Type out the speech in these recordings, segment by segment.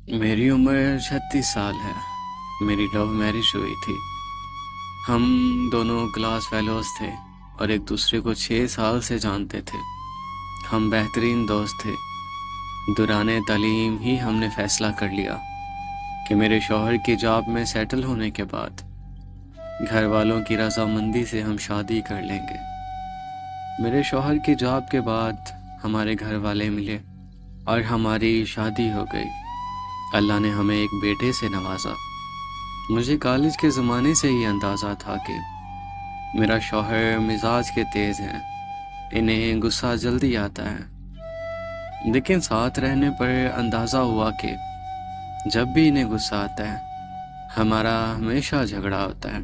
मेरी उम्र 36 साल है। मेरी लव मैरिज हुई थी। हम दोनों क्लास फेलोज थे और एक दूसरे को 6 साल से जानते थे। हम बेहतरीन दोस्त थे। दौरान तालीम ही हमने फ़ैसला कर लिया कि मेरे शौहर की जॉब में सेटल होने के बाद घर वालों की रजामंदी से हम शादी कर लेंगे। मेरे शौहर की जॉब के बाद हमारे घर वाले मिले और हमारी शादी हो गई। अल्लाह ने हमें एक बेटे से नवाजा। मुझे कॉलेज के ज़माने से ही अंदाज़ा था कि मेरा शौहर मिजाज के तेज़ हैं, इन्हें गुस्सा जल्दी आता है। लेकिन साथ रहने पर अंदाज़ा हुआ कि जब भी इन्हें गुस्सा आता है हमारा हमेशा झगड़ा होता है।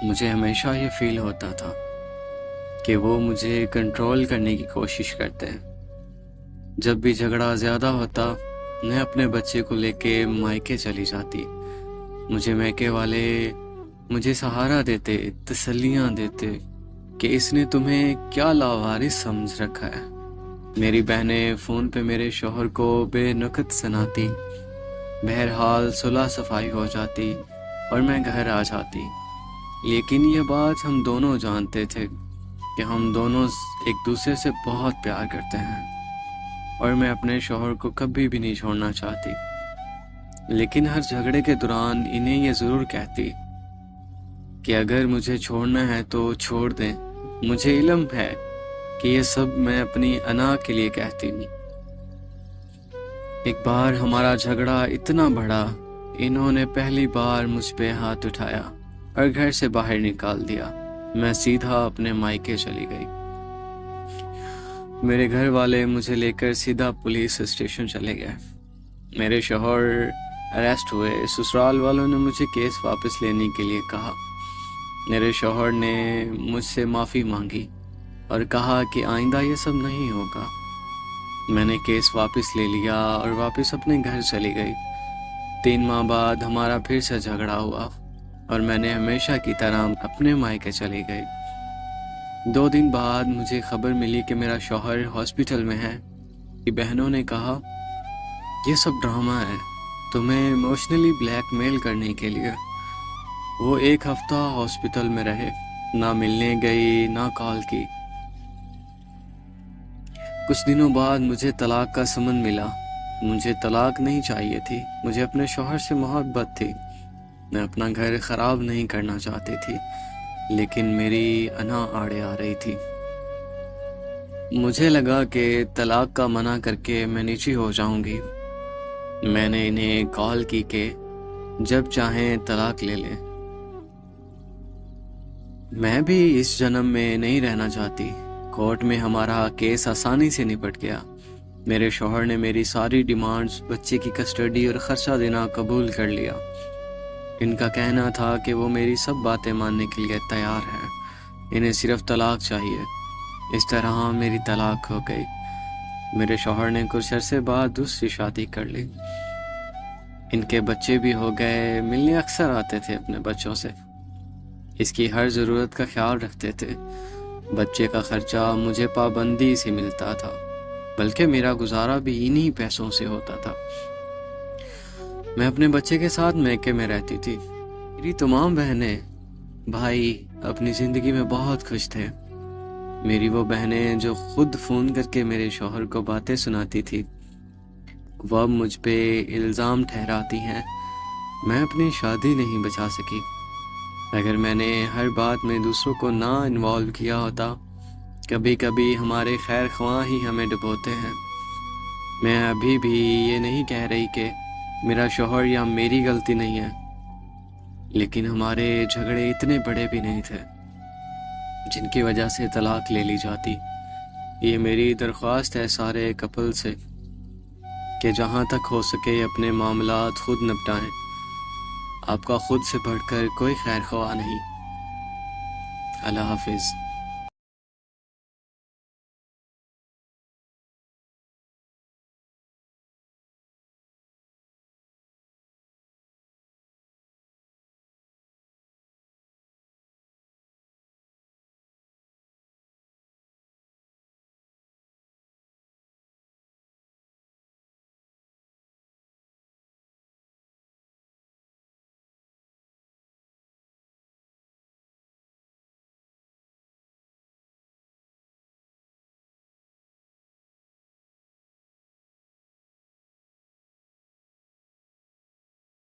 मुझे हमेशा ये फील होता था कि वो मुझे कंट्रोल करने की कोशिश करते हैं। जब भी झगड़ा ज़्यादा होता मैं अपने बच्चे को लेके मायके चली जाती। मुझे मायके वाले मुझे सहारा देते, तसल्लियाँ देते कि इसने तुम्हें क्या लावारिस समझ रखा है। मेरी बहनें फ़ोन पे मेरे शौहर को बेनुकत सुनाती। बहरहाल सुलह सफाई हो जाती और मैं घर आ जाती। लेकिन ये बात हम दोनों जानते थे कि हम दोनों एक दूसरे से बहुत प्यार करते हैं और मैं अपने शौहर को कभी भी नहीं छोड़ना चाहती। लेकिन हर झगड़े के दौरान इन्हें ये ज़रूर कहती कि अगर मुझे छोड़ना है तो छोड़ दें। मुझे इल्म है कि ये सब मैं अपनी अना के लिए कहती हूँ। एक बार हमारा झगड़ा इतना बढ़ा, इन्होंने पहली बार मुझ पे हाथ उठाया और घर से बाहर निकाल दिया। मैं सीधा अपने मायके चली गई। मेरे घर वाले मुझे लेकर सीधा पुलिस स्टेशन चले गए। मेरे शौहर अरेस्ट हुए। ससुराल वालों ने मुझे केस वापस लेने के लिए कहा। मेरे शौहर ने मुझसे माफ़ी मांगी और कहा कि आइंदा ये सब नहीं होगा। मैंने केस वापस ले लिया और वापस अपने घर चली गई। 3 माह बाद हमारा फिर से झगड़ा हुआ और मैंने हमेशा की तरह अपने मायके चली गई। 2 दिन बाद मुझे खबर मिली कि मेरा शौहर हॉस्पिटल में है। कि बहनों ने कहा ये सब ड्रामा है, तुम्हें इमोशनली ब्लैकमेल करने के लिए। वो 1 हफ्ता हॉस्पिटल में रहे, ना मिलने गई ना कॉल की। कुछ दिनों बाद मुझे तलाक का समन मिला। मुझे तलाक नहीं चाहिए थी, मुझे अपने शौहर से मोहब्बत थी। मैं अपना घर ख़राब नहीं करना चाहती थी, लेकिन मेरी अना आड़े आ रही थी। मुझे लगा कि तलाक का मना करके मैं नीची हो जाऊंगी। मैंने इन्हें कॉल की कि जब चाहें तलाक ले लें। मैं भी इस जन्म में नहीं रहना चाहती। कोर्ट में हमारा केस आसानी से निपट गया। मेरे शौहर ने मेरी सारी डिमांड्स, बच्चे की कस्टडी और खर्चा देना कबूल कर लिया। इनका कहना था कि वो मेरी सब बातें मानने के लिए तैयार हैं, इन्हें सिर्फ तलाक चाहिए। इस तरह मेरी तलाक हो गई। मेरे शौहर ने कुछ अरसे बाद दूसरी शादी कर ली। इनके बच्चे भी हो गए। मिलने अक्सर आते थे अपने बच्चों से। इसकी हर ज़रूरत का ख्याल रखते थे। बच्चे का खर्चा मुझे पाबंदी से मिलता था, बल्कि मेरा गुजारा भी इन्हीं पैसों से होता था। मैं अपने बच्चे के साथ मैके में रहती थी। मेरी तमाम बहनें, भाई अपनी ज़िंदगी में बहुत खुश थे। मेरी वो बहनें जो खुद फ़ोन करके मेरे शौहर को बातें सुनाती थी, वो अब मुझ पे इल्ज़ाम ठहराती हैं मैं अपनी शादी नहीं बचा सकी। अगर मैंने हर बात में दूसरों को ना इन्वॉल्व किया होता, कभी कभी हमारे खैर ख्वाह ही हमें डुबोते हैं। मैं अभी भी ये नहीं कह रही कि मेरा शौहर या मेरी गलती नहीं है, लेकिन हमारे झगड़े इतने बड़े भी नहीं थे जिनकी वजह से तलाक ले ली जाती। ये मेरी दरख्वास्त है सारे कपल से कि जहाँ तक हो सके अपने मामलात खुद निपटाएं। आपका खुद से बढ़कर कोई खैर ख्वाह नहीं। अल्लाह हाफिज़।